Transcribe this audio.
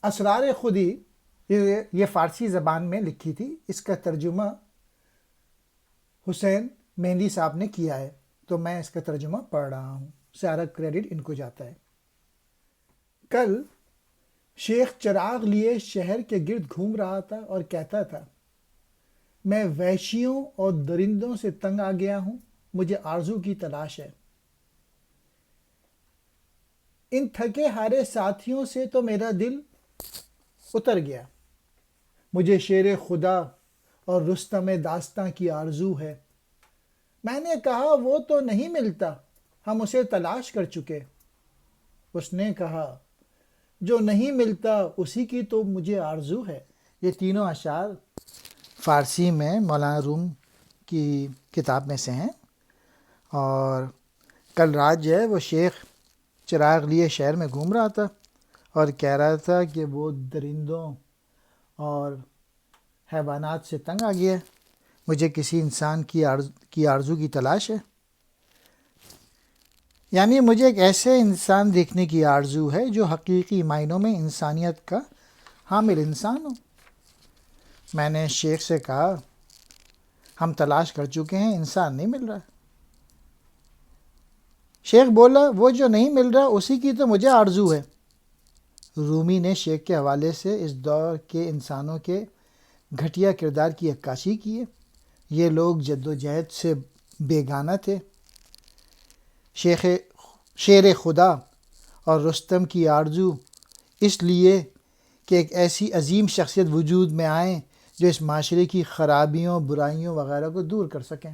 اسرار خودی یہ فارسی زبان میں لکھی تھی، اس کا ترجمہ حسین مہندی صاحب نے کیا ہے، تو میں اس کا ترجمہ پڑھ رہا ہوں، سارا کریڈٹ ان کو جاتا ہے۔ کل شیخ چراغ لیے شہر کے گرد گھوم رہا تھا اور کہتا تھا، میں وحشیوں اور درندوں سے تنگ آ گیا ہوں، مجھے آرزو کی تلاش ہے۔ ان تھکے ہارے ساتھیوں سے تو میرا دل اتر گیا، مجھے شیر خدا اور رستم داستاں کی آرزو ہے۔ میں نے کہا وہ تو نہیں ملتا، ہم اسے تلاش کر چکے۔ اس نے کہا جو نہیں ملتا اسی کی تو مجھے آرزو ہے۔ یہ تینوں اشعار فارسی میں مولانا روم کی کتاب میں سے ہیں، اور کل رات جو ہے وہ شیخ چراغ لیے شہر میں گھوم رہا تھا اور کہہ رہا تھا کہ وہ درندوں اور حیوانات سے تنگ آ گیا ہے، مجھے کسی انسان کی آرزو کی تلاش ہے، یعنی مجھے ایک ایسے انسان دیکھنے کی آرزو ہے جو حقیقی معنوں میں انسانیت کا حامل انسان ہو۔ میں نے شیخ سے کہا ہم تلاش کر چکے ہیں، انسان نہیں مل رہا۔ شیخ بولا وہ جو نہیں مل رہا اسی کی تو مجھے آرزو ہے۔ رومی نے شیخ کے حوالے سے اس دور کے انسانوں کے گھٹیا کردار کی عکاسی کی ہے۔ یہ لوگ جد و جہد سے بیگانہ تھے۔ شیر خدا اور رستم کی آرزو اس لیے کہ ایک ایسی عظیم شخصیت وجود میں آئیں جو اس معاشرے کی خرابیوں، برائیوں وغیرہ کو دور کر سکیں۔